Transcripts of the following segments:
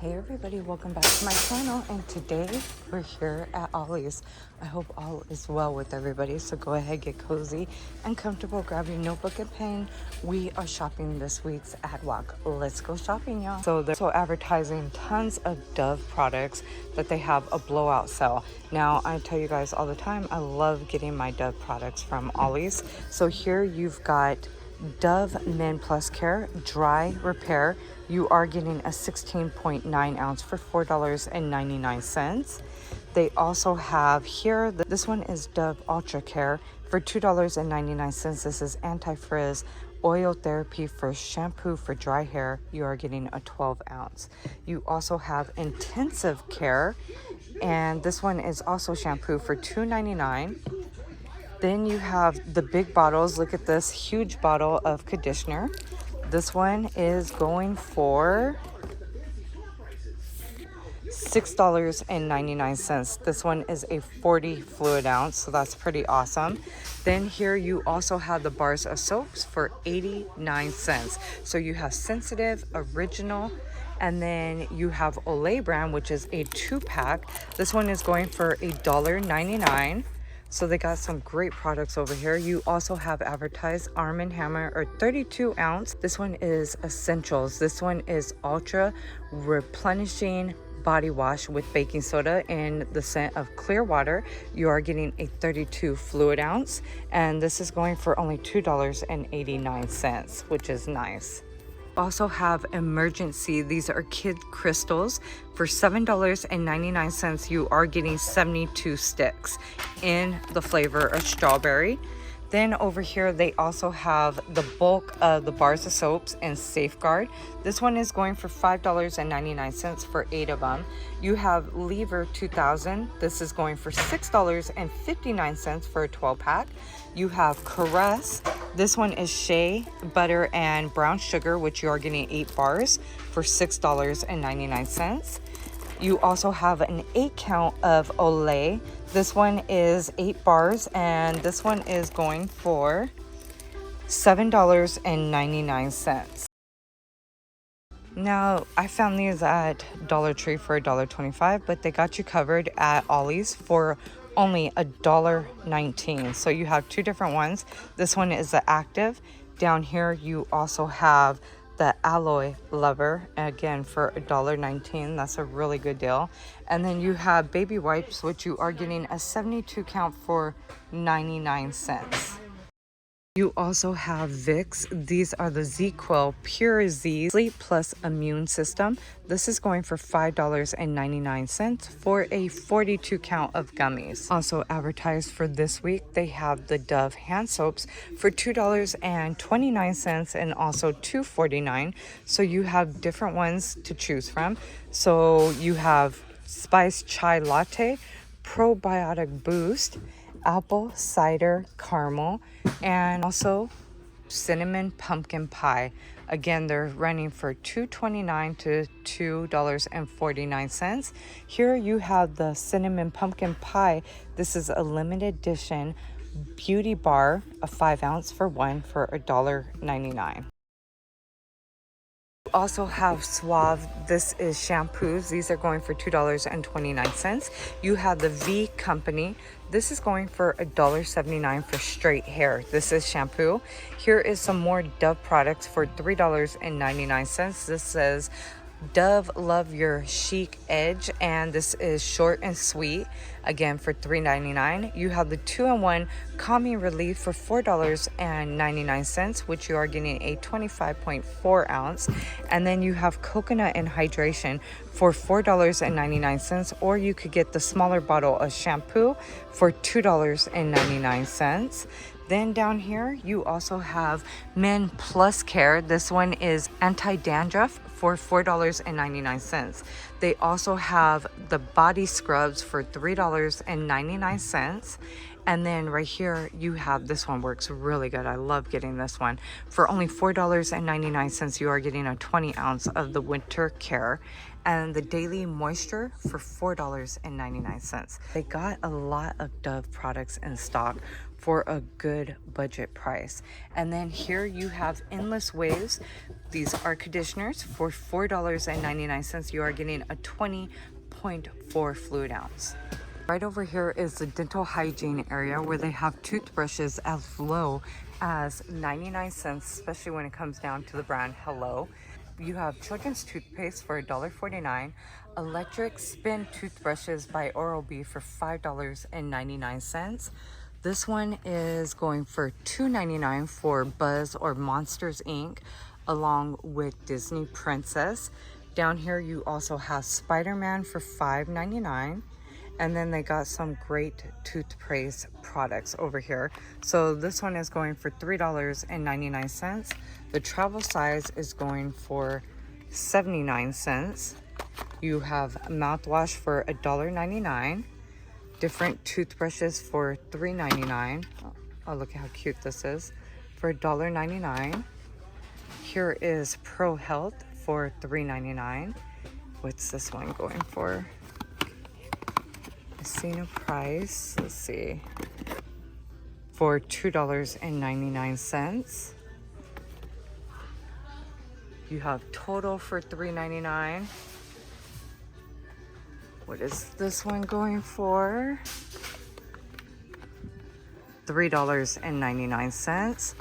Hey everybody, welcome back to my channel, and today we're here at Ollie's. I hope all is well with everybody, so go ahead, get cozy and comfortable, grab your notebook and pen. We are shopping this week's ad walk. Let's go shopping, y'all. So they're also advertising tons of Dove products that they have a blowout sale. Now I tell you guys all the time, I love getting my Dove products from Ollie's. So here you've got Dove Men Plus Care Dry Repair. You are getting a 16.9 ounce for $4.99. They also have here, this one is Dove Ultra Care for $2.99. This is anti-frizz oil therapy for shampoo for dry hair. You are getting a 12 ounce. You also have Intensive Care, and this one is also shampoo for $2.99. Then you have the big bottles. Look at this huge bottle of conditioner. This one is going for $6.99. This one is a 40 fluid ounce, so that's pretty awesome. Then here you also have the bars of soaps for 89 cents. So you have Sensitive, Original, and then you have Olay brand, which is a 2-pack. This one is going for $1.99. So they got some great products over here. You also have advertised Arm & Hammer or 32 ounce. This one is Essentials. This one is Ultra Replenishing Body Wash with baking soda in the scent of clear water. You are getting a 32 fluid ounce, and this is going for only $2.89, which is nice. Also have Emergency. These are kid crystals for $7.99. You are getting 72 sticks in the flavor of strawberry. Then over here they also have the bulk of the bars of soaps and Safeguard. This one is going for $5.99 for 8 of them. You have Lever 2000. This is going for $6.59 for a 12-pack. You have Caress. This one is shea butter and brown sugar, which you are getting 8 bars for $6.99. You also have an 8 count of Olay. This one is 8 bars, and this one is going for $7.99. Now, I found these at Dollar Tree for $1.25, but they got you covered at Ollie's for only $1.19. So you have 2 different ones. This one is the active. Down here you also have the Alloy Lover, again for $1.19. That's a really good deal. And then you have baby wipes, which you are getting a 72 count for 99 cents. You also have Vicks. These are the ZzzQuil Pure Z Sleep Plus Immune System. This is going for $5.99 for a 42 count of gummies. Also advertised for this week, they have the Dove hand soaps for $2.29 and also $2.49. So you have different ones to choose from. So you have Spice Chai Latte, Probiotic Boost, Apple Cider Caramel, and also Cinnamon Pumpkin Pie. Again, they're running for $2.29 to $2.49. Here you have the Cinnamon Pumpkin Pie. This is a limited edition beauty bar, a 5 ounce for one for $1.99. Also have Suave. This is shampoos. These are going for $2.29. You have the V Company. This is going for $1.79 for straight hair. This is shampoo. Here is some more Dove products for $3.99. This says Dove Love Your Chic Edge, and this is short and sweet, again for $3.99. You have the 2-in-1 Calming Relief for $4.99, which you are getting a 25.4 ounce. And then you have Coconut and Hydration for $4.99, or you could get the smaller bottle of shampoo for $2.99. Then down here you also have Men Plus Care. This one is anti-dandruff for $4.99. They also have the body scrubs for $3.99. And then right here you have, this one works really good. I love getting this one. For only $4.99, you are getting a 20 ounce of the Winter Care. And the Daily Moisture for $4.99. They got a lot of Dove products in stock for a good budget price. And then here you have Endless Waves. These are conditioners for $4.99. You are getting a 20.4 fluid ounce. Right over here is the dental hygiene area where they have toothbrushes as low as 99 cents, especially when it comes down to the brand Hello. You have children's toothpaste for $1.49, electric spin toothbrushes by Oral-B for $5.99. This one is going for $2.99 for Buzz or Monsters Inc. along with Disney Princess. Down here you also have Spider-Man for $5.99. And then they got some great toothpaste products over here. So this one is going for $3.99. The travel size is going for 79 cents. You have mouthwash for $1.99. Different toothbrushes for $3.99. Oh, look at how cute this is. For $1.99. Here is Pro Health for $3.99. What's this one going for? Seen a price, let's see, for $2.99. You have Total for $3.99. What is this one going for? $3.99.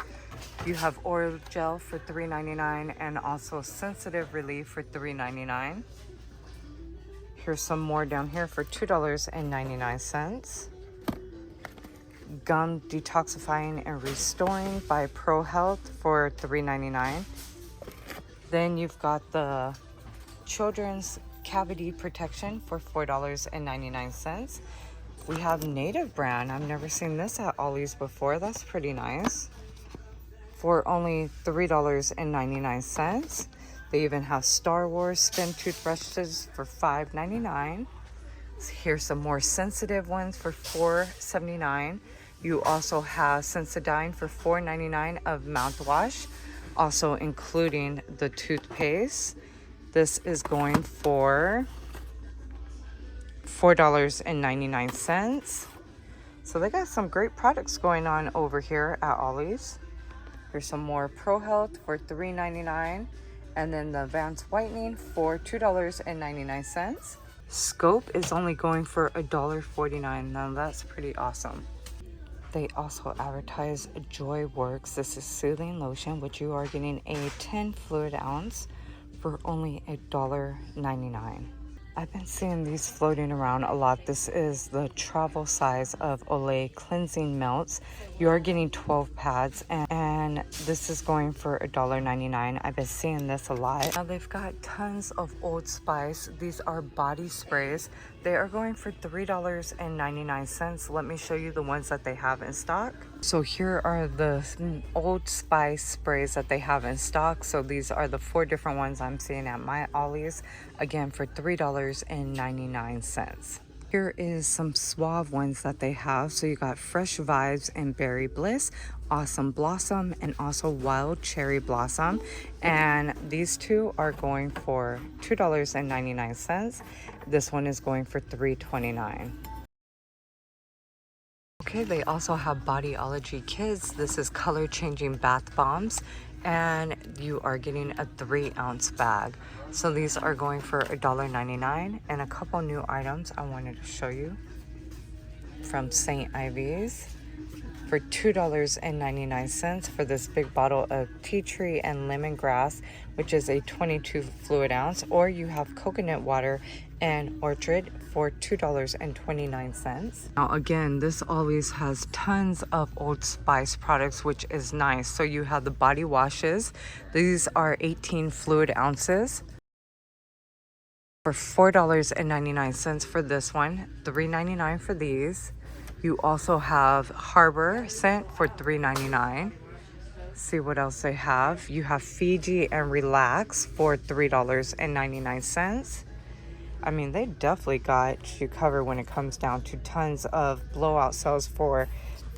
You have Oil Gel for $3.99 and also Sensitive Relief for $3.99. Here's some more down here for $2.99. Gum Detoxifying and Restoring by Pro Health for $3.99. Then you've got the Children's Cavity Protection for $4.99. We have Native brand. I've never seen this at Ollie's before. That's pretty nice. For only $3.99. They even have Star Wars spin toothbrushes for $5.99. Here's some more sensitive ones for $4.79. You also have Sensodyne for $4.99 of mouthwash, also including the toothpaste. This is going for $4.99. So they got some great products going on over here at Ollie's. Here's some more Pro Health for $3.99. And then the Advanced Whitening for $2.99. Scope is only going for $1.49. Now that's pretty awesome. They also advertise Joy Works. This is soothing lotion, which you are getting a 10 fluid ounce for only $1.99. I've been seeing these floating around a lot. This is the travel size of Olay cleansing melts. You are getting 12 pads and this is going for $1.99. I've been seeing this a lot. Now they've got tons of Old Spice. These are body sprays. They are going for $3.99. Let me show you the ones that they have in stock. So here are the Old Spice sprays that they have in stock. So these are the 4 different ones I'm seeing at my Ollie's. Again, for $3.99. Here is some Suave ones that they have. So you got Fresh Vibes and Berry Bliss, Awesome Blossom, and also Wild Cherry Blossom. And these two are going for $2.99. This one is going for $3.29. Okay, they also have Bodyology Kids. This is color changing bath bombs, and you are getting a 3-ounce bag. So these are going for $1.99, and a couple new items I wanted to show you from St. Ivy's for $2.99 for this big bottle of tea tree and lemongrass, which is a 22 fluid ounce, or you have coconut water and orchard for $2.29. Now again, this always has tons of Old Spice products, which is nice. So you have the body washes. These are 18 fluid ounces for $4.99 for this one, $3.99 for these. You also have Harbor scent for $3.99. See what else they have. You have Fiji and Relax for $3.99. I mean, they definitely got you covered when it comes down to tons of blowout sales for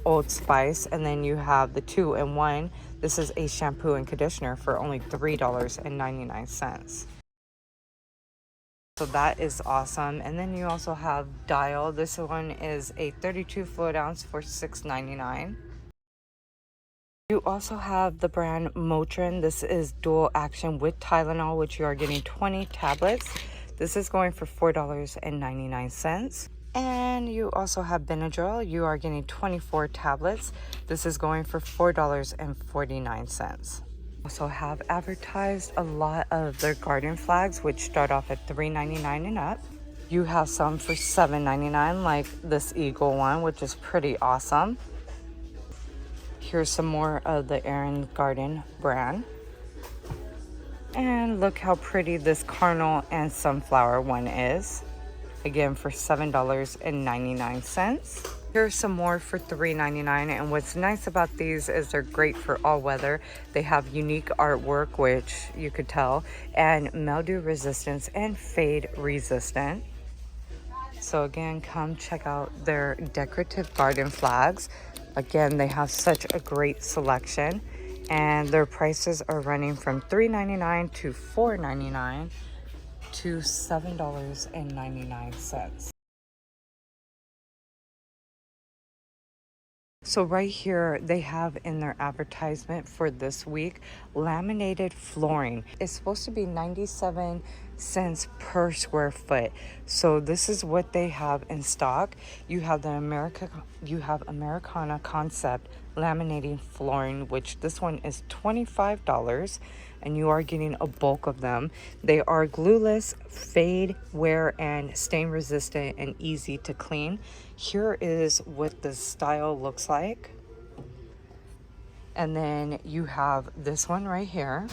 Old Spice. And then you have the 2-in-1. This is a shampoo and conditioner for only $3.99. So that is awesome. And then you also have Dial. This one is a 32 fluid ounce for $6.99. You also have the brand Motrin. This is dual action with Tylenol, which you are getting 20 tablets. This is going for $4.99. And you also have Benadryl. You are getting 24 tablets. This is going for $4.49. Also have advertised a lot of their garden flags, which start off at $3.99 and up. You have some for $7.99, like this eagle one, which is pretty awesome. Here's some more of the Aaron Garden brand. And look how pretty this Carnal and Sunflower one is. Again, for $7.99. Here's some more for $3.99. And what's nice about these is they're great for all weather. They have unique artwork, which you could tell, and mildew resistance and fade resistant. So again, come check out their decorative garden flags. Again, they have such a great selection, and their prices are running from $3.99 to $4.99 to $7.99. So right here, they have in their advertisement for this week, laminated flooring. It's supposed to be 97 cents per square foot. So this is what they have in stock. You have the Americana Concept laminating flooring, which this one is $25, and you are getting a bulk of them. They are glueless, fade, wear, and stain resistant and easy to clean. Here is what the style looks like. And then you have this one right here.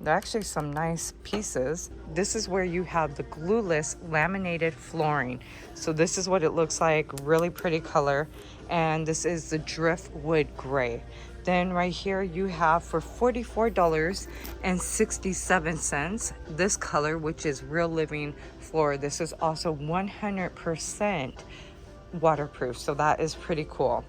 There are actually some nice pieces. This is where you have the glueless laminated flooring. So this is what it looks like, really pretty color. And this is the driftwood gray. Then right here you have for $44.67 this color, which is Real Living Floor. This is also 100% waterproof, so that is pretty cool.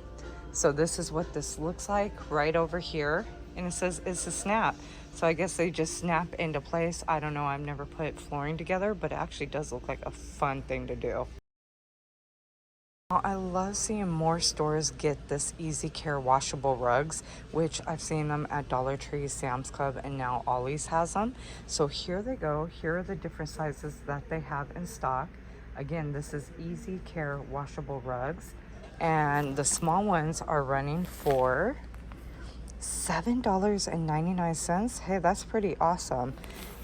So this is what this looks like right over here, and it says it's a snap. So I guess they just snap into place. I don't know, I've never put flooring together, but it actually does look like a fun thing to do. I love seeing more stores get this Easy Care washable rugs, which I've seen them at Dollar Tree, Sam's Club, and now Ollie's has them. So here they go. Here are the different sizes that they have in stock. Again, this is Easy Care washable rugs, and the small ones are running for $7.99. Hey, that's pretty awesome.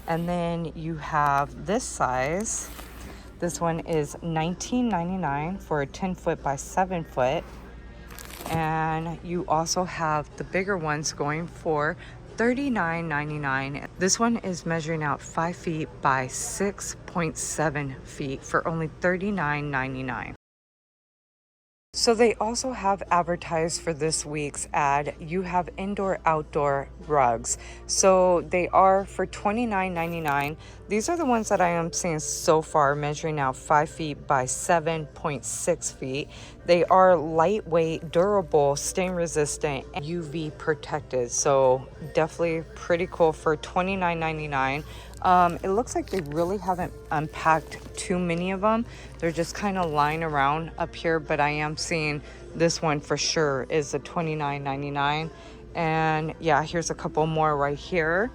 And then you have this size. This one is $19.99 for a 10 foot by 7 foot. And you also have the bigger ones going for $39.99. This one is measuring out 5 feet by 6.7 feet for only $39.99. So they also have advertised for this week's ad, you have indoor-outdoor rugs. So they are for $29.99. These are the ones that I am seeing so far, measuring out 5 feet by 7.6 feet. They are lightweight, durable, stain-resistant, and UV protected. So definitely pretty cool for $29.99. It looks like they really haven't unpacked too many of them. They're just kind of lying around up here, but I am seeing this one for sure is a $29.99. And yeah, here's a couple more right here.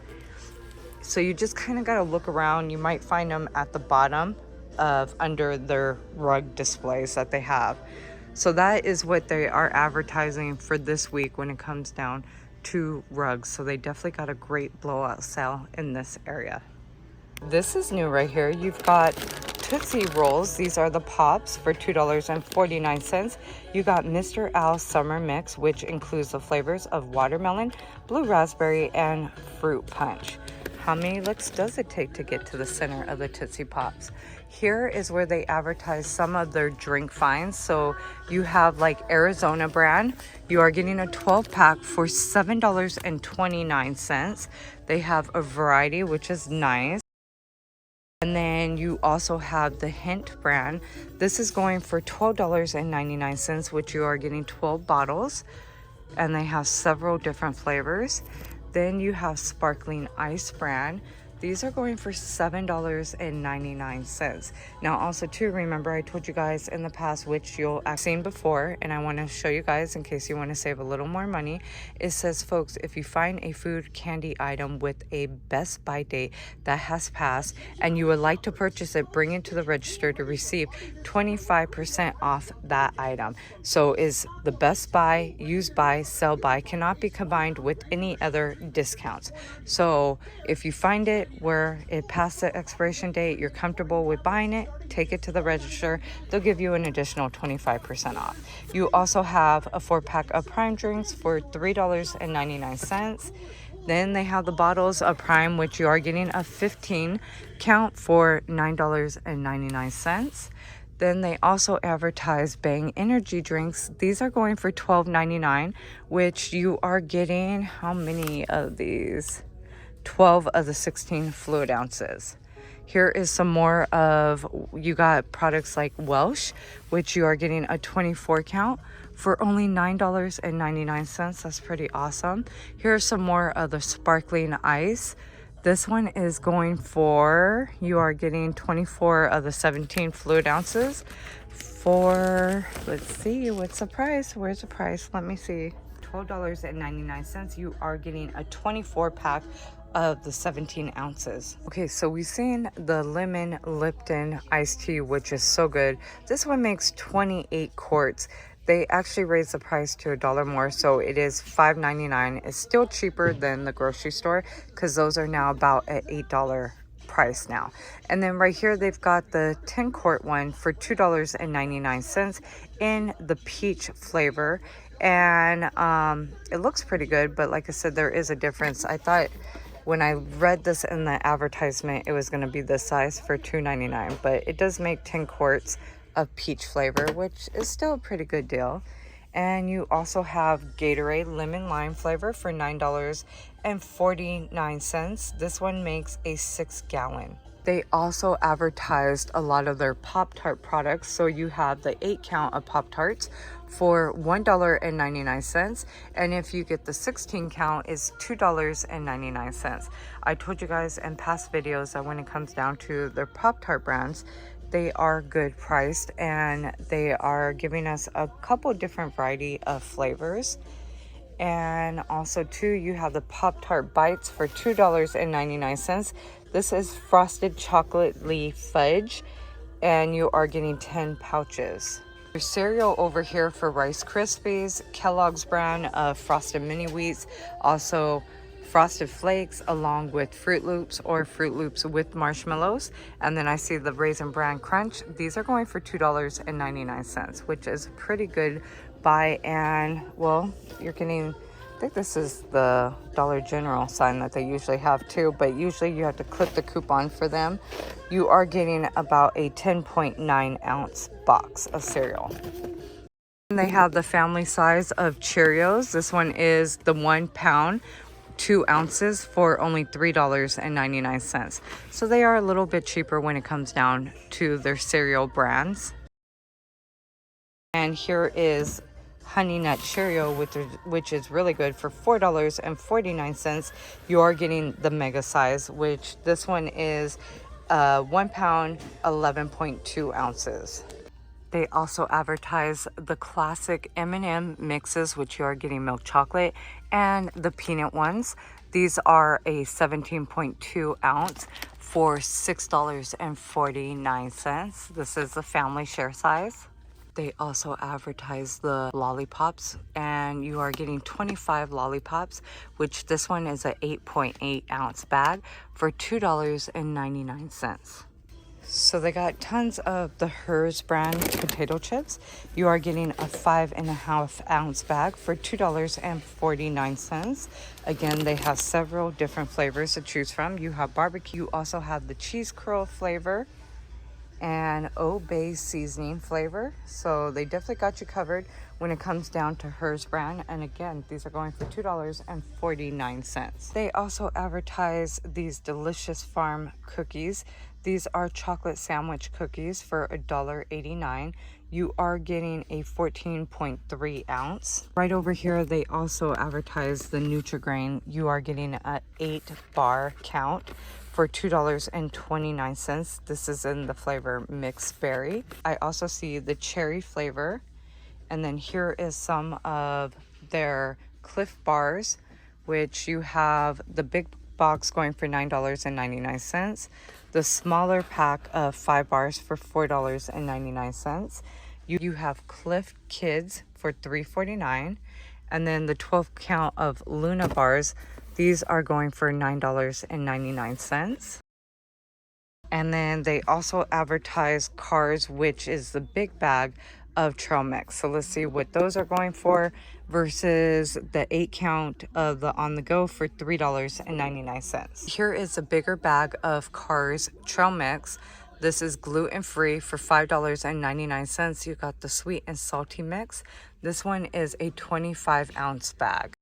So you just kind of got to look around. You might find them at the bottom of under their rug displays that they have. So that is what they are advertising for this week when it comes down to rugs. So they definitely got a great blowout sale in this area. This is new right here. You've got Tootsie Rolls. These are the Pops for $2.49. You got Mr. Al Summer Mix, which includes the flavors of watermelon, blue raspberry, and fruit punch. How many licks does it take to get to the center of the Tootsie Pops? Here is where they advertise some of their drink finds. So you have like Arizona brand. You are getting a 12 pack for $7.29. They have a variety, which is nice. And then you also have the Hint brand. This is going for $12.99, which you are getting 12 bottles. And they have several different flavors. Then you have Sparkling Ice brand. These are going for $7.99. Now also too, remember I told you guys in the past, which you'll have seen before, and I want to show you guys in case you want to save a little more money. It says, folks, if you find a food candy item with a best by date that has passed and you would like to purchase it, bring it to the register to receive 25% off that item. So is the best buy, use by, sell by cannot be combined with any other discounts. So if you find it where it passed the expiration date, you're comfortable with buying it, take it to the register. They'll give you an additional 25% off. You also have a 4-pack of Prime drinks for $3.99. Then they have the bottles of Prime, which you are getting a 15 count for $9.99. Then they also advertise Bang energy drinks. These are going for $12.99, which you are getting how many of these? 12 of the 16 fluid ounces. Here is some more of, you got products like Welsh, which you are getting a 24 count for only $9.99. That's pretty awesome. Here's some more of the sparkling ice. This one is going for, you are getting 24 of the 17 fluid ounces for, let's see, what's the price? Where's the price? Let me see. $12.99. You are getting a 24 pack of the 17 ounces. Okay, so we've seen the lemon Lipton iced tea, which is so good. This one makes 28 quarts. They actually raised the price to $1 more, so it is $5.99. It's still cheaper than the grocery store because those are now about at $8 price now. And then right here they've got the 10 quart one for $2.99 in the peach flavor. And it looks pretty good, but like I said, there is a difference. I thought when I read this in the advertisement, it was going to be this size for $2.99, but it does make 10 quarts of peach flavor, which is still a pretty good deal. And you also have Gatorade lemon lime flavor for $9.49. This one makes a 6-gallon. They also advertised a lot of their Pop-Tart products. So you have the 8 count of Pop-Tarts for $1.99. And if you get the 16 count, is $2.99. I told you guys in past videos that when it comes down to their Pop-Tart brands, they are good priced and they are giving us a couple different variety of flavors. And also too, you have the Pop-Tart Bites for $2.99. This is frosted chocolatey fudge and you are getting 10 pouches. Your cereal over here for Rice Krispies, Kellogg's brand of Frosted Mini Wheats, also Frosted Flakes along with Fruit Loops or Fruit Loops with marshmallows. And then I see the Raisin Bran Crunch. These are going for $2.99, which is a pretty good buy. And well, you're getting, I think this is the Dollar General sign that they usually have too, but usually you have to clip the coupon for them. You are getting about a 10.9 ounce box of cereal. And they have the family size of Cheerios. This one is the 1 pound, 2 ounces for only $3.99. So they are a little bit cheaper when it comes down to their cereal brands. And here is Honey Nut Cheerio, which is really good for $4.49. You are getting the mega size, which this one is 1 pound, 11.2 ounces. They also advertise the classic M&M mixes, which you are getting milk chocolate, and the peanut ones. These are a 17.2 ounce for $6.49. This is the family share size. They also advertise the lollipops, and you are getting 25 lollipops, which this one is a 8.8 ounce bag for $2.99. So they got tons of the Hers brand potato chips. You are getting a 5.5 ounce bag for $2.49. Again, they have several different flavors to choose from. You have barbecue, you also have the cheese curl flavor and Obey seasoning flavor. So they definitely got you covered when it comes down to Hers brand. And again, these are going for $2.49. They also advertise these delicious farm cookies. These are chocolate sandwich cookies for $1.89. You are getting a 14.3 ounce. Right over here, they also advertise the Nutri-Grain. You are getting an 8-bar count for $2.29. This is in the flavor mixed berry. I also see the cherry flavor. And then here is some of their Cliff bars, which you have the big box going for $9.99. The smaller pack of 5 bars for $4.99. You have Cliff Kids for $3.49. And then the 12 count of Luna bars, these are going for $9.99. And then they also advertise Cars, which is the big bag of trail mix. So let's see what those are going for versus the 8 count of the on the go for $3.99. Here is a bigger bag of Cars trail mix. This is gluten-free for $5.99. You got the sweet and salty mix. This one is a 25-ounce bag.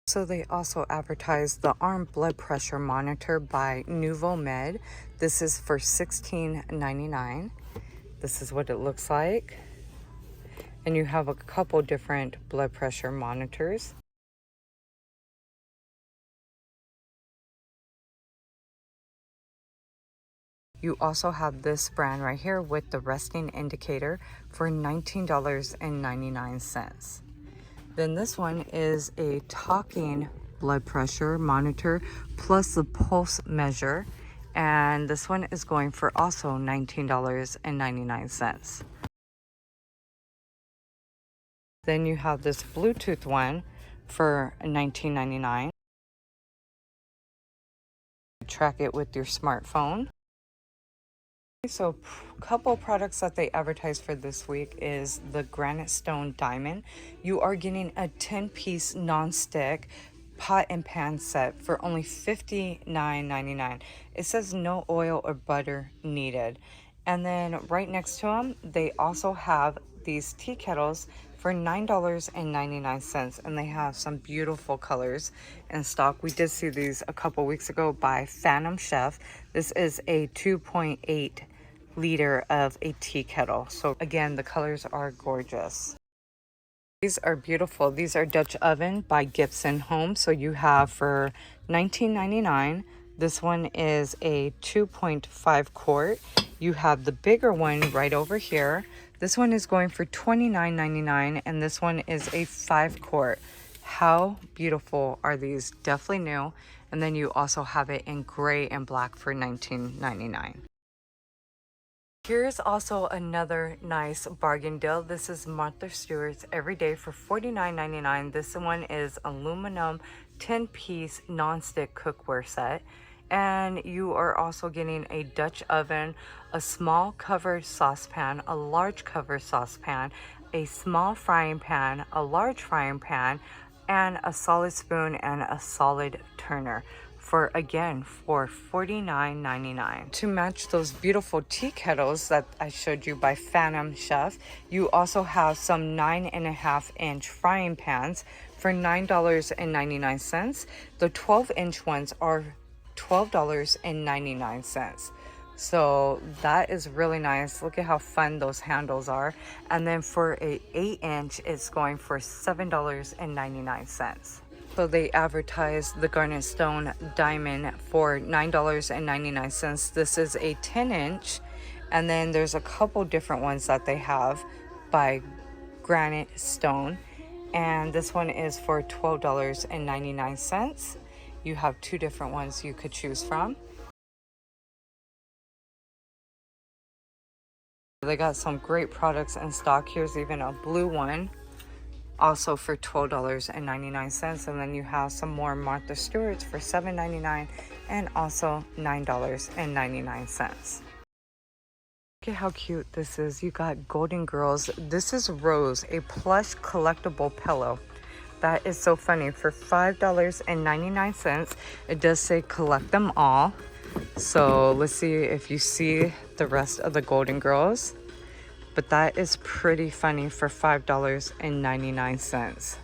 So they also advertise the arm blood pressure monitor by NuvoMed. This is for $16.99. This is what it looks like. And you have a couple different blood pressure monitors. You also have this brand right here with the resting indicator for $19.99. Then this one is a talking blood pressure monitor plus the pulse measure. And this one is going for also $19.99. Then you have this Bluetooth one for $19.99. Track it with your smartphone. So a couple products that they advertise for this week is the Granite Stone Diamond. You are getting a 10-piece non-stick pot and pan set for only $59.99. It says no oil or butter needed. And then right next to them, they also have these tea kettles for $9.99, and they have some beautiful colors in stock. We did see these a couple weeks ago by Phantom Chef. This is a 2.8 liter of a tea kettle. So again, the colors are gorgeous. These are beautiful. These are Dutch oven by Gibson Home. So you have for $19.99. This one is a 2.5 quart. You have the bigger one right over here. This one is going for $29.99, and this one is a 5 quart. How beautiful are these? Definitely new. And then you also have it in gray and black for $19.99. Here's also another nice bargain deal. This is Martha Stewart's Everyday for $49.99. This one is aluminum 10-piece non-stick cookware set. And you are also getting a Dutch oven, a small covered saucepan, a large covered saucepan, a small frying pan, a large frying pan, and a solid spoon and a solid turner for $49.99. To match those beautiful tea kettles that I showed you by Phantom Chef, you also have some 9.5-inch frying pans for $9.99. The 12-inch ones are $12.99. So that is really nice. Look at how fun those handles are. And then for a 8-inch, it's going for $7.99. So they advertise the Garnet Stone Diamond for $9.99. This is a 10-inch, and then there's a couple different ones that they have by Granite Stone, and this one is for $12.99. You have 2 different ones you could choose from. They got some great products in stock. Here's even a blue one, also for $12.99. And then you have some more Martha Stewart's for $7.99 and also $9.99. Look at how cute this is. You got Golden Girls. This is Rose, a plush collectible pillow. That is so funny. For $5.99. It does say collect them all. So let's see if you see the rest of the Golden Girls. But that is pretty funny for $5.99.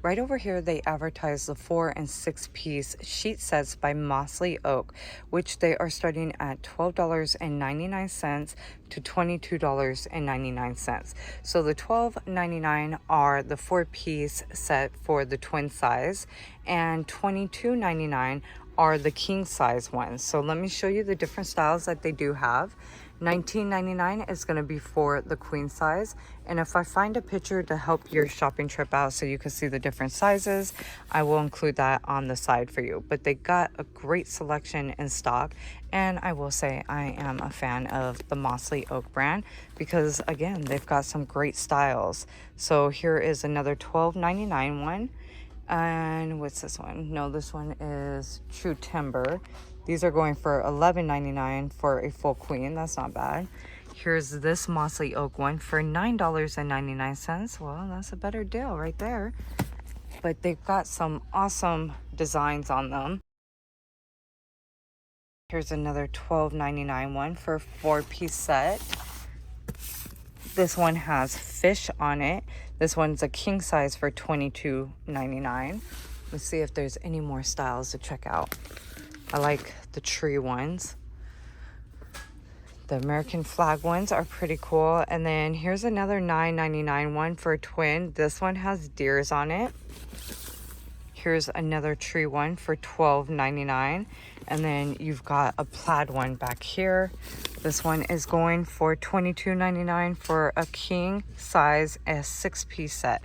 Right over here, they advertise the 4 and 6 piece sheet sets by Mosley Oak, which they are starting at $12.99 to $22.99. So the $12.99 are the 4-piece set for the twin size, and $22.99 are the king size ones. So let me show you the different styles that they do have. $19.99 is going to be for the queen size, and if I find a picture to help your shopping trip out so you can see the different sizes, I will include that on the side for you. But they got a great selection in stock, and I will say I am a fan of the Mosley Oak brand because again, they've got some great styles. So here is another $12.99 one. And what's this one? No, this one is True Timber. These are going for $11.99 for a full queen. That's not bad. Here's this Mosley Oak one for $9.99. Well, that's a better deal right there. But they've got some awesome designs on them. Here's another $12.99 one for a 4-piece set. This one has fish on it. This one's a king size for $22.99. Let's see if there's any more styles to check out. I like the tree ones. The American flag ones are pretty cool. And then here's another $9.99 one for a twin. This one has deers on it. Here's another tree one for $12.99. And then you've got a plaid one back here. This one is going for $22.99 for a king size, a 6-piece set.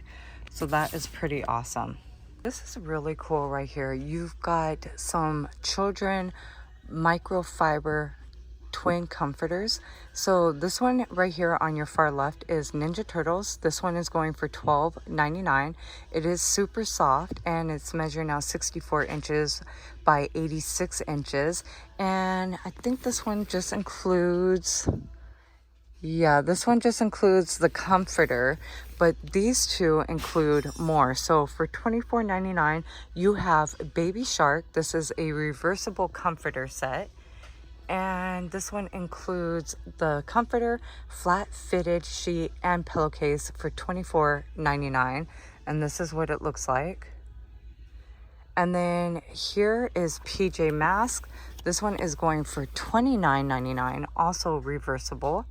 So that is pretty awesome. This is really cool right here. You've got some children microfiber twin comforters. So this one right here on your far left is Ninja Turtles. This one is going for $12.99. It is super soft and it's measuring out 64 inches by 86 inches. And I think this one just includes, yeah, this one just includes the comforter, but these two include more. So for $24.99, you have Baby Shark. This is a reversible comforter set. And this one includes the comforter, flat fitted sheet, and pillowcase for $24.99. And this is what it looks like. And then here is PJ Mask. This one is going for $29.99, also reversible.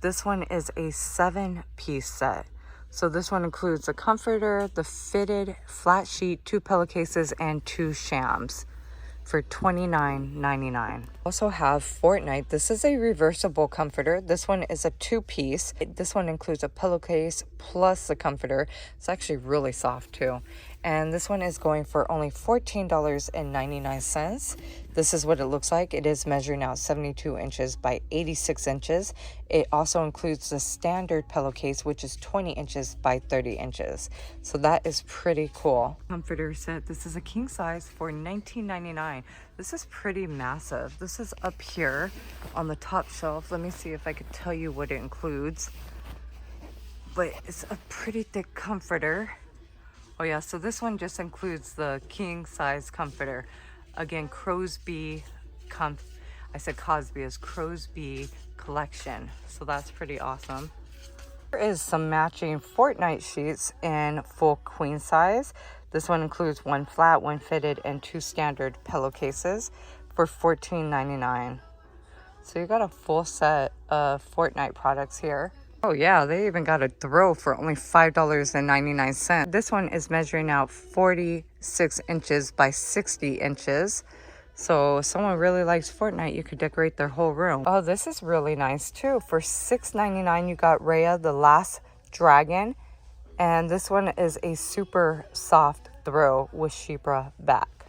This one is a 7-piece set. So this one includes the comforter, the fitted flat sheet, 2 pillowcases, and 2 shams for $29.99. Also have Fortnite. This is a reversible comforter. This one is a 2-piece. This one includes a pillowcase plus the comforter. It's actually really soft too. And this one is going for only $14.99. This is what it looks like. It is measuring out 72 inches by 86 inches. It also includes the standard pillowcase, which is 20 inches by 30 inches. So that is pretty cool. Comforter set. This is a king size for $19.99. This is pretty massive. This is up here on the top shelf. Let me see if I could tell you what it includes. But it's a pretty thick comforter. Oh yeah, so this one just includes the king size comforter. Again, Crosby, I said Cosby is Crosby collection. So that's pretty awesome. There is some matching Fortnite sheets in full queen size. This one includes 1 flat, 1 fitted, and 2 standard pillowcases for $14.99. So you got a full set of Fortnite products here. Oh yeah, they even got a throw for only $5.99. This one is measuring out 46 inches by 60 inches. So if someone really likes Fortnite, you could decorate their whole room. Oh, this is really nice too. For $6.99, you got Raya the Last Dragon. And this one is a super soft throw with Shibra back.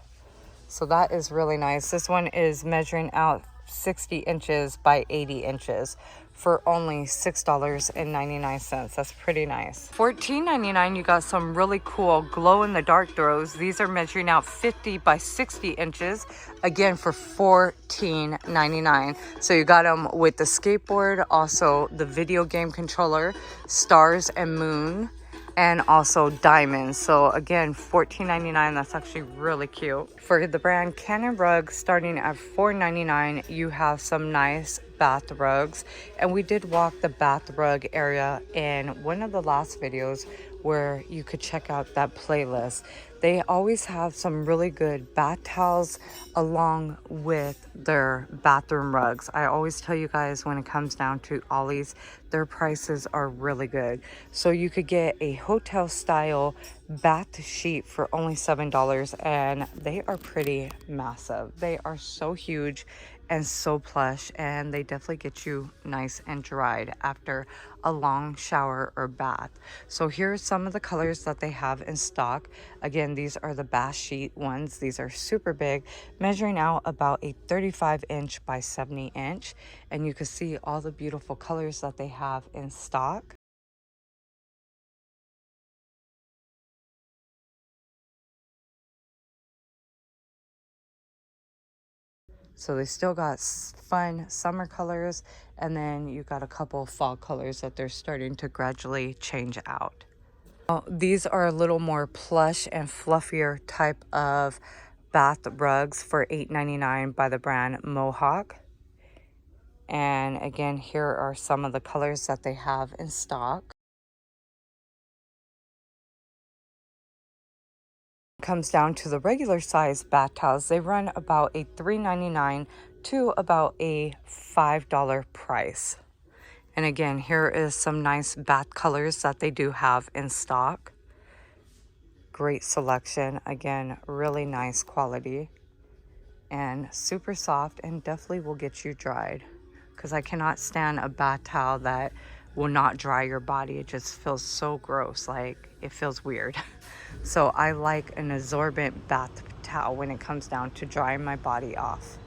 So that is really nice. This one is measuring out 60 inches by 80 inches for only $6.99. That's pretty nice. $14.99, you got some really cool glow-in-the-dark throws. These are measuring out 50 by 60 inches, again for $14.99. So you got them with the skateboard, also the video game controller, stars and moon, and also diamonds. So again, $14.99. That's actually really cute. For the brand Cannon Rug, starting at $4.99, you have some nice bath rugs. And we did walk the bath rug area in one of the last videos where you could check out that playlist. They always have some really good bath towels along with their bathroom rugs. I always tell you guys, when it comes down to Ollie's, their prices are really good. So you could get a hotel style bath sheet for only $7, and they are pretty massive. They are so huge and so plush, and they definitely get you nice and dried after a long shower or bath. So here's some of the colors that they have in stock. Again, these are the bath sheet ones. These are super big, measuring out about a 35-inch by 70-inch, and you can see all the beautiful colors that they have in stock. So they still got fun summer colors, and then you got a couple fall colors that they're starting to gradually change out. These are a little more plush and fluffier type of bath rugs for $8.99 by the brand Mohawk. And again, here are some of the colors that they have in stock. Comes down to the regular size bath towels. They run about a $3.99 to about a $5 price. And again, here is some nice bath colors that they do have in stock. Great selection. Again, really nice quality and super soft, and definitely will get you dried, because I cannot stand a bath towel that will not dry your body. It just feels so gross, like it feels weird. So I like an absorbent bath towel when it comes down to drying my body off.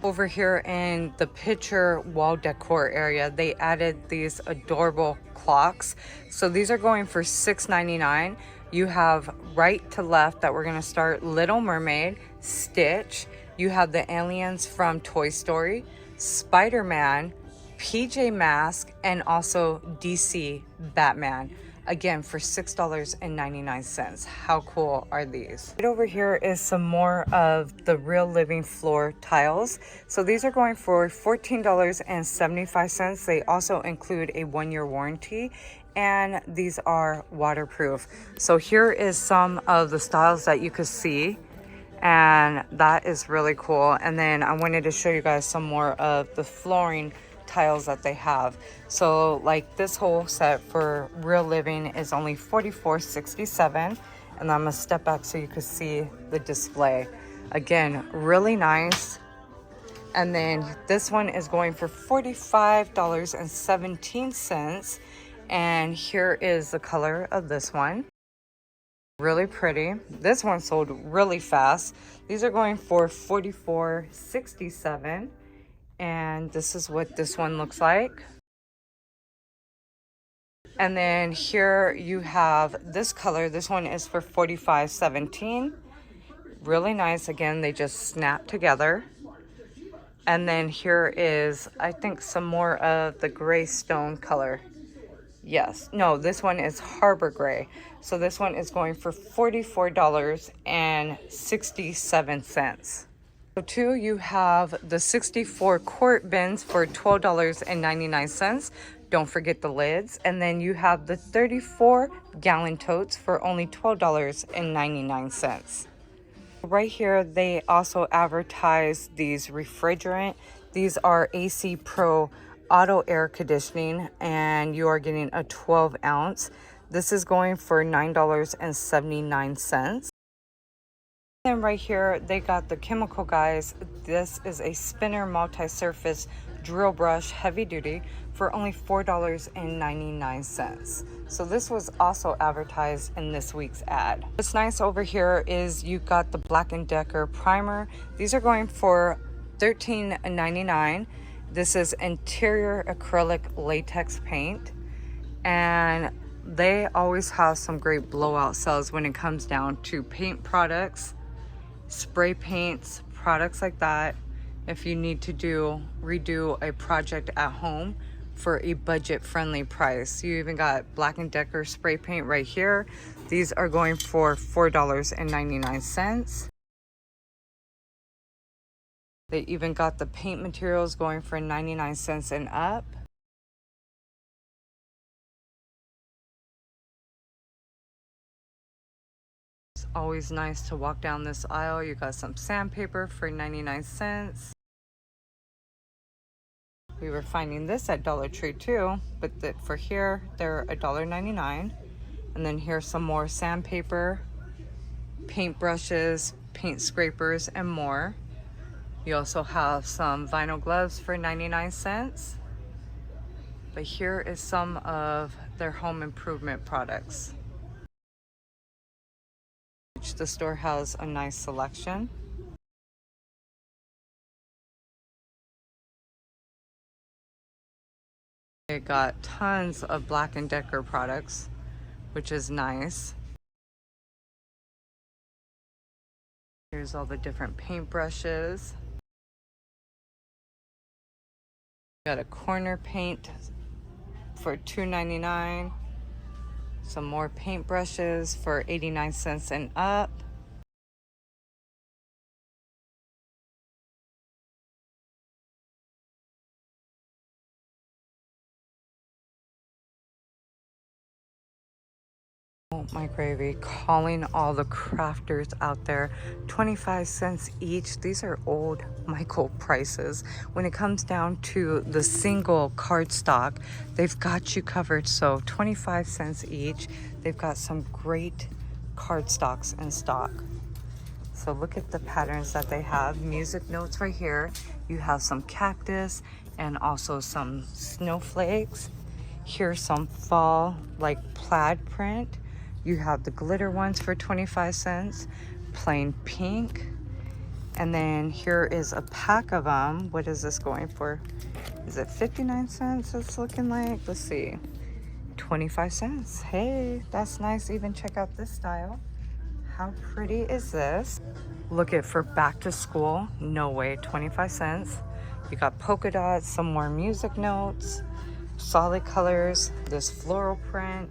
Over here in the picture wall decor area, they added these adorable clocks. So these are going for $6.99. You have right to left that we're going to start Little Mermaid, Stitch. You have the aliens from Toy Story, Spider-Man, PJ Masks, and also DC Batman. Again, for $6.99. How cool are these? Right over here is some more of the Real Living floor tiles. So these are going for $14.75. They also include a 1-year warranty, and these are waterproof. So here is some of the styles that you could see, and that is really cool. And then I wanted to show you guys some more of the flooring tiles that they have. So like this whole set for Real Living is only $44.67, and I'm gonna step back so you can see the display. Again, really nice. And then this one is going for $45.17, and here is the color of this one. Really pretty. This one sold really fast. These are going for $44.67. And this is what this one looks like. And then here you have this color. This one is for $45.17. Really nice. Again, they just snap together. And then here is, I think, some more of the gray stone color. Yes. No, this one is Harbor Gray. So this one is going for $44.67. So too, you have the 64 quart bins for $12.99. Don't forget the lids. And then you have the 34 gallon totes for only $12.99. Right here, they also advertise these refrigerant. These are AC Pro auto air conditioning, and you are getting a 12 ounce. This is going for $9.79. And right here, they got the chemical guys. This is a spinner multi-surface drill brush, heavy duty, for only $4.99. So this was also advertised in this week's ad. What's nice over here is you got the Black & Decker primer. These are going for $13.99. This is interior acrylic latex paint, and they always have some great blowout sales when it comes down to paint products, spray paints, products like that. If you need to redo a project at home for a budget friendly price. You even got Black & Decker spray paint right here. These are going for $4.99. They even got the paint materials going for 99 cents and up. It's always nice to walk down this aisle. You got some sandpaper for 99 cents. We were finding this at Dollar Tree too, but for here, they're $1.99. And then here's some more sandpaper, paint brushes, paint scrapers, and more. You also have some vinyl gloves for 99 cents. But here is some of their home improvement products. The store has a nice selection. It got tons of Black & Decker products, which is nice. Here's all the different paint brushes. Got a corner paint for $2.99. Some more paint brushes for 89 cents and up. Oh my gravy, calling all the crafters out there, 25 cents each. These are old Michael prices. When it comes down to the single cardstock, they've got you covered. So 25 cents each. They've got some great cardstocks in stock. So look at the patterns that they have. Music notes right here. You have some cactus and also some snowflakes. Here's some fall like plaid print. You have the glitter ones for 25 cents, plain pink. And then here is a pack of them. What is this going for? Is it 59 cents it's looking like? Let's see. 25 cents. Hey, that's nice. Even check out this style. How pretty is this? Look at for back to school. No way, 25 cents. You got polka dots, some more music notes, solid colors, this floral print.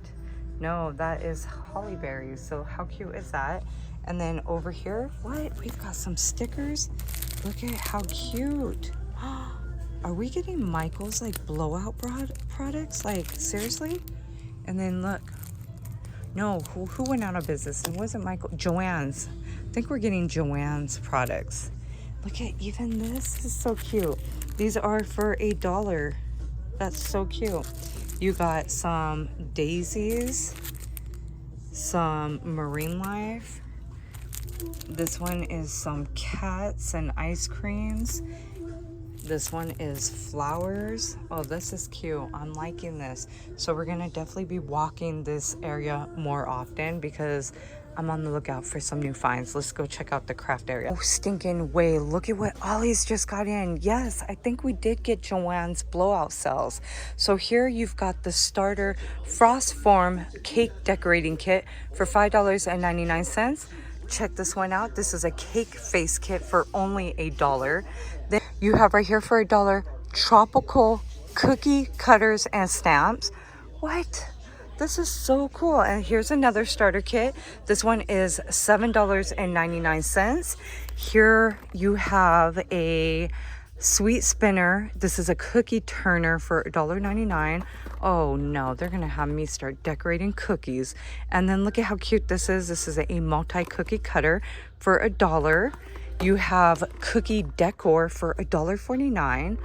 No, that is holly berries. So how cute is that? And then over here, what? We've got some stickers. Look at how cute. Are we getting Michael's like blowout products? Like seriously? And then look. No, who went out of business? It wasn't Michael. Joann's. I think we're getting Joann's products. Look at even this. This is so cute. These are for $1. That's so cute. You got some daisies, some marine life. This one is some cats and ice creams. This one is flowers. Oh, this is cute. I'm liking this. So we're gonna definitely be walking this area more often because I'm on the lookout for some new finds. Let's go check out the craft area. Oh, stinking way. Look at what Ollie's just got in. Yes, I think we did get Joann's blowout cells. So here you've got the starter frost form cake decorating kit for $5.99. Check this one out. This is a cake face kit for only $1. Then you have right here for $1 tropical cookie cutters and stamps. What? This is so cool. And here's another starter kit. This one is $7.99. Here you have a sweet spinner. This is a cookie turner for $1.99. Oh no, they're gonna have me start decorating cookies. And then look at how cute this is. This is a multi-cookie cutter for $1. You have cookie decor for $1.49.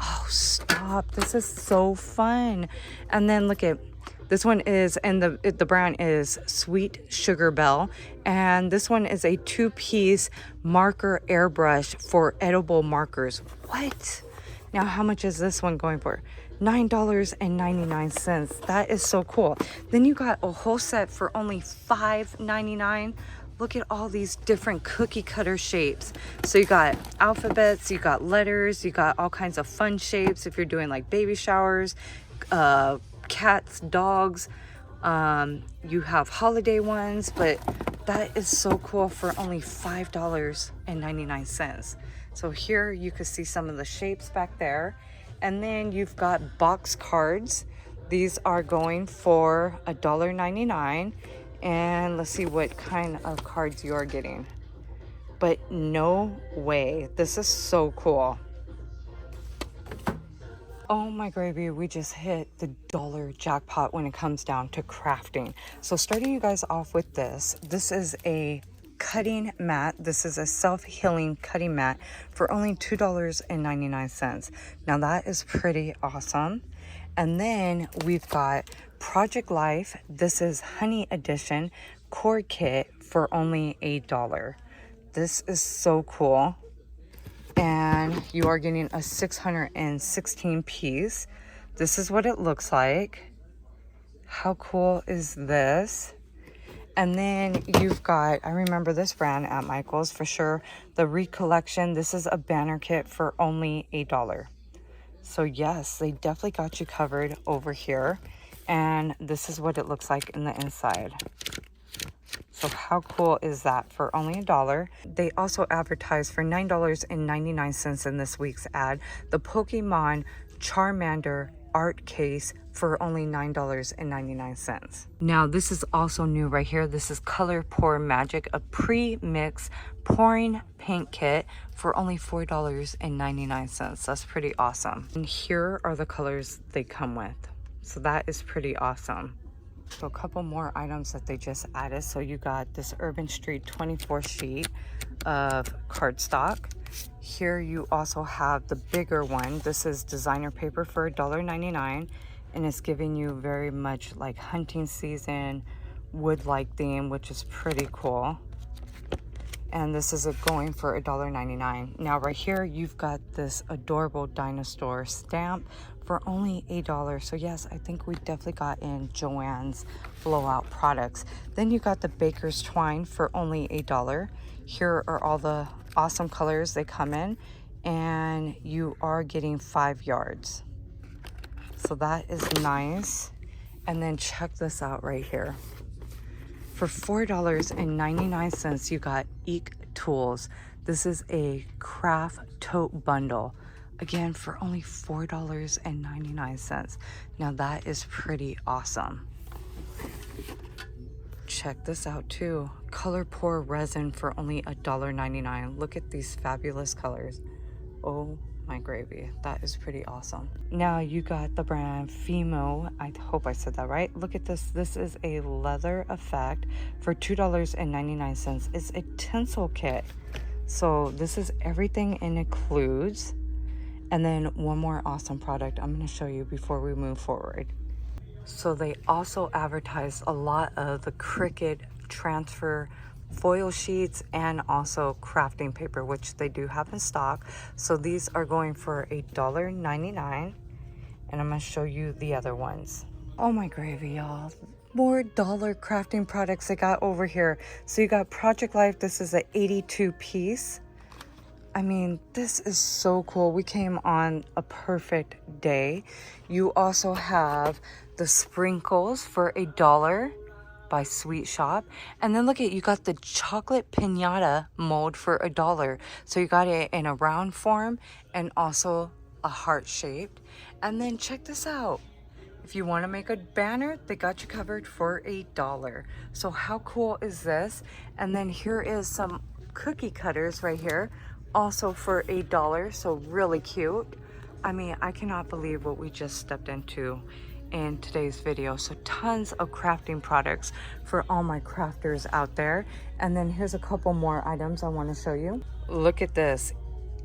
Oh, stop. This is so fun. And then look at this one is, and the brand is Sweet Sugar Bell. And this one is a 2-piece marker airbrush for edible markers. What? Now, how much is this one going for? $9.99. That is so cool. Then you got a whole set for only $5.99. Look at all these different cookie cutter shapes. So you got alphabets, you got letters, you got all kinds of fun shapes if you're doing like baby showers, cats, dogs. You have holiday ones, but that is so cool for only $5.99. So here you can see some of the shapes back there. And then you've got box cards. These are going for $1.99. And let's see what kind of cards you're getting. But no way. This is so cool. Oh my gravy, we just hit the dollar jackpot when it comes down to crafting. So starting you guys off with this. This is a cutting mat. This is a self-healing cutting mat for only $2.99. Now that is pretty awesome. And then we've got Project Life. This is Honey Edition cord kit for only $8. This is so cool. And you are getting a 616 piece. This is what it looks like. How cool is this? And then you've got, I remember this brand at Michael's for sure, the Recollection. This is a banner kit for only $8. So yes, they definitely got you covered over here. And this is what it looks like in the inside. So how cool is that for only $1? They also advertise for $9.99 in this week's ad, the Pokemon Charmander art case for only $9.99. Now this is also new right here. This is Color Pour Magic, a pre-mix pouring paint kit for only $4.99. That's pretty awesome. And here are the colors they come with. So that is pretty awesome. So a couple more items that they just added. So you got this Urban Street 24 sheet of cardstock. Here you also have the bigger one. This is designer paper for $1.99, and it's giving you very much like hunting season wood-like theme, which is pretty cool. And this is going for $1.99. Now right here you've got this adorable dinosaur stamp for only $8. So yes, I think we definitely got in Joann's blowout products. Then you got the Baker's Twine for only $8. Here are all the awesome colors they come in, and you are getting 5 yards. So that is nice. And then check this out right here. For $4.99, you got Eek Tools. This is a craft tote bundle. Again, for only $4.99. Now that is pretty awesome. Check this out too. Color Pour Resin for only $1.99. Look at these fabulous colors. Oh my gravy, that is pretty awesome. Now you got the brand Fimo. I hope I said that right. Look at this. This is a leather effect for $2.99. It's a tinsel kit. So this is everything it includes. And then one more awesome product I'm going to show you before we move forward. So they also advertise a lot of the Cricut transfer foil sheets and also crafting paper, which they do have in stock. So these are going for $1.99, and I'm going to show you the other ones. Oh my gravy, y'all. More dollar crafting products they got over here. So you got Project Life. This is an 82 piece. I mean, this is so cool. We came on a perfect day. You also have the sprinkles for $1 by Sweet Shop. And then look at, you got the chocolate piñata mold for $1. So you got it in a round form and also a heart shaped. And then check this out. If you want to make a banner, they got you covered for $1. So how cool is this? And then here is some cookie cutters right here, also for $8. So really cute. I mean, I cannot believe what we just stepped into in today's video. So tons of crafting products for all my crafters out there. And then here's a couple more items I want to show you. Look at this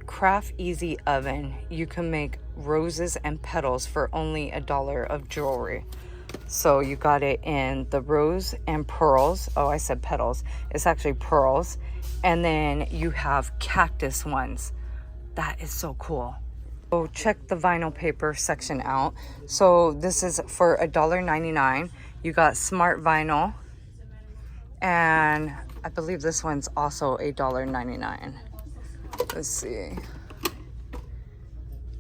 Craft Easy oven. You can make roses and petals for only $1 of jewelry. So you got it in the rose and pearls. Oh, I said petals. It's actually pearls. And then you have cactus ones. That is so cool. So check the vinyl paper section out. So this is for $1.99. You got Smart Vinyl. And I believe this one's also $1.99. Let's see.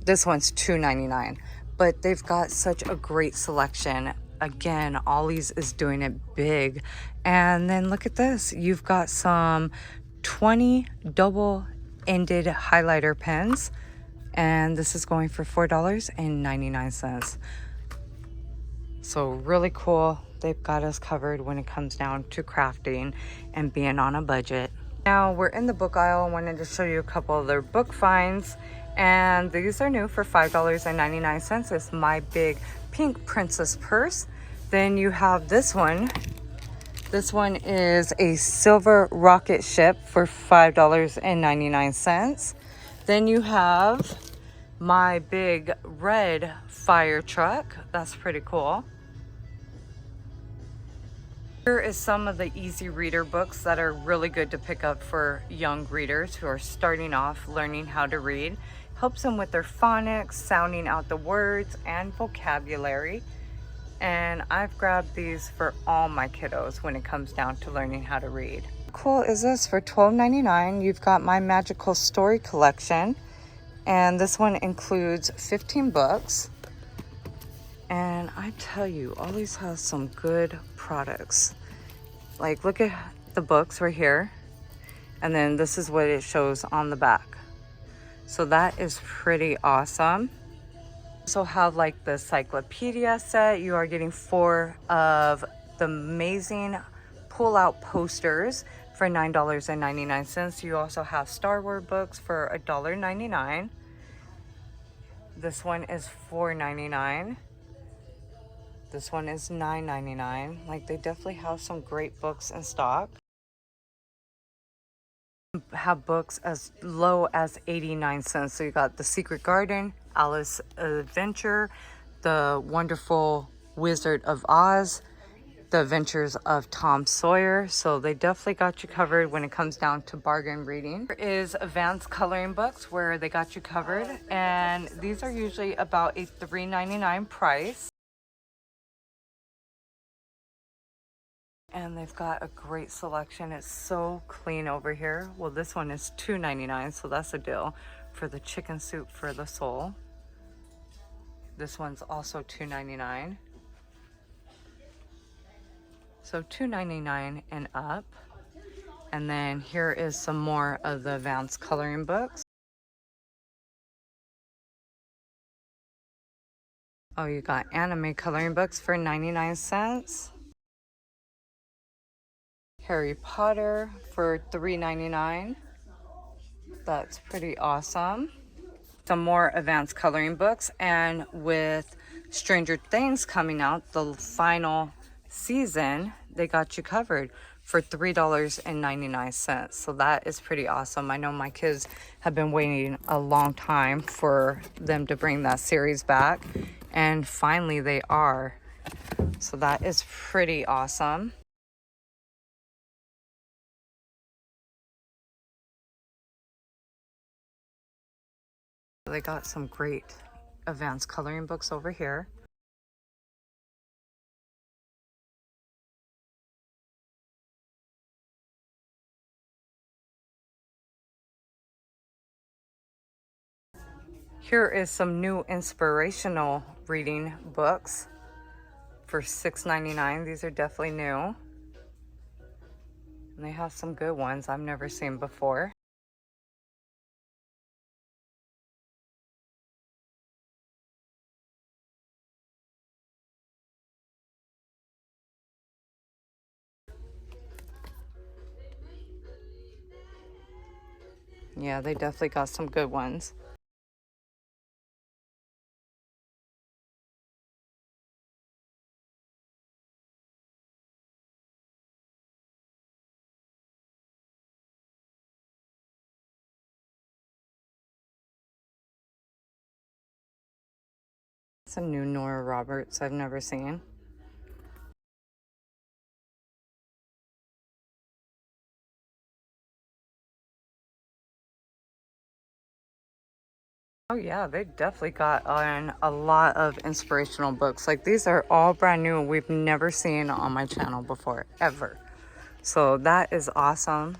This one's $2.99. But they've got such a great selection. Again, Ollie's is doing it big. And then look at this. You've got some 20 double-ended highlighter pens. And this is going for $4.99. So really cool. They've got us covered when it comes down to crafting and being on a budget. Now we're in the book aisle. I wanted to show you a couple of their book finds. And these are new for $5.99. It's my big pink princess purse. Then you have this one. This one is a silver rocket ship for $5.99. Then you have my big red fire truck. That's pretty cool. Here is some of the easy reader books that are really good to pick up for young readers who are starting off learning how to read. Helps them with their phonics, sounding out the words, and vocabulary. And I've grabbed these for all my kiddos when it comes down to learning how to read. Cool is this for $12.99. You've got my magical story collection, and this one includes 15 books. And I tell you, Ollie's has some good products. Like, look at the books right here. And then this is what it shows on the back. So that is pretty awesome. Also have like the encyclopedia set. You are getting 4 of the amazing pull-out posters for $9.99. You also have Star Wars books for $1.99. This one is $4.99. This one is $9.99. Like, they definitely have some great books in stock. Have books as low as 89 cents. So you got The Secret Garden, Alice Adventure, The Wonderful Wizard of Oz, The Adventures of Tom Sawyer. So they definitely got you covered when it comes down to bargain reading. There is advanced coloring books where they got you covered, and these are usually about a $3.99 price. And they've got a great selection. It's so clean over here. Well, this one is $2.99, so that's a deal for the chicken soup for the soul. This one's also $2.99. So $2.99 and up. And then here is some more of the advanced coloring books. Oh, you got anime coloring books for 99 cents. Harry Potter for $3.99. That's pretty awesome. Some more advanced coloring books, and with Stranger Things coming out, the final season, they got you covered for $3.99. So that is pretty awesome. I know my kids have been waiting a long time for them to bring that series back, and finally they are. So that is pretty awesome. They got some great advanced coloring books over here. Here is some new inspirational reading books for $6.99. These are definitely new. And they have some good ones I've never seen before. Yeah, they definitely got some good ones. Some new Nora Roberts I've never seen. Oh yeah, they definitely got on a lot of inspirational books. Like, these are all brand new. We've never seen on my channel before, ever. So that is awesome.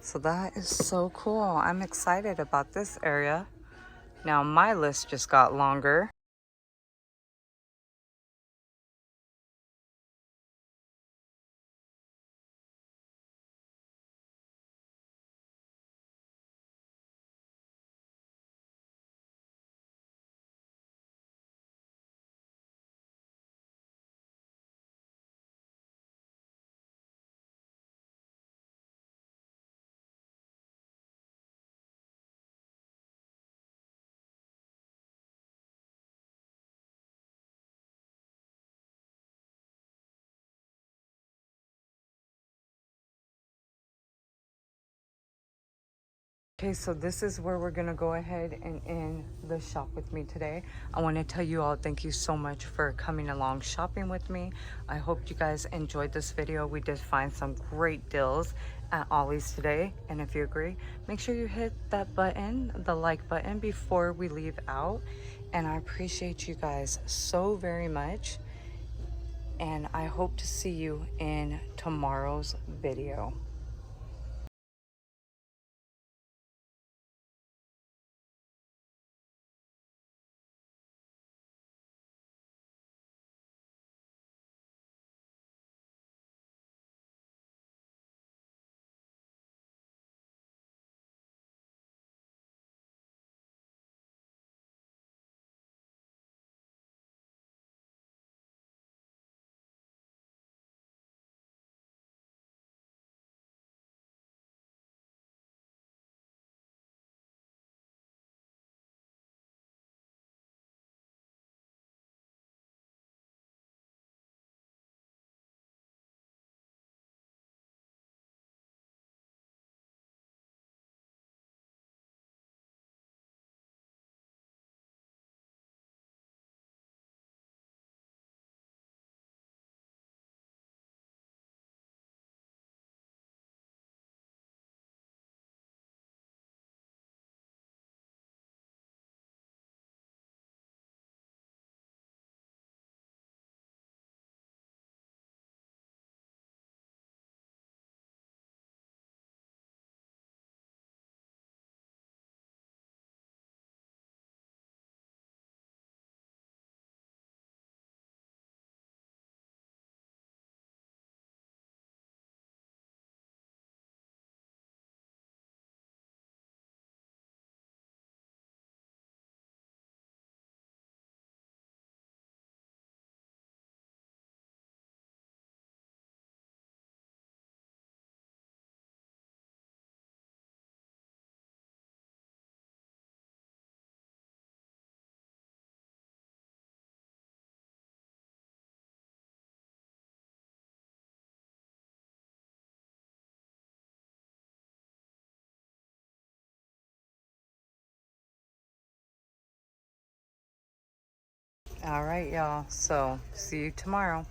So that is so cool. I'm excited about this area. Now my list just got longer. Okay, so this is where we're gonna go ahead and end the shop with me today. I want to tell you all thank you so much for coming along shopping with me. I hope you guys enjoyed this video. We did find some great deals at Ollie's today, and if you agree, make sure you hit that button, the like button, before we leave out. And I appreciate you guys so very much, and I hope to see you in tomorrow's video. All right, y'all. So see you tomorrow.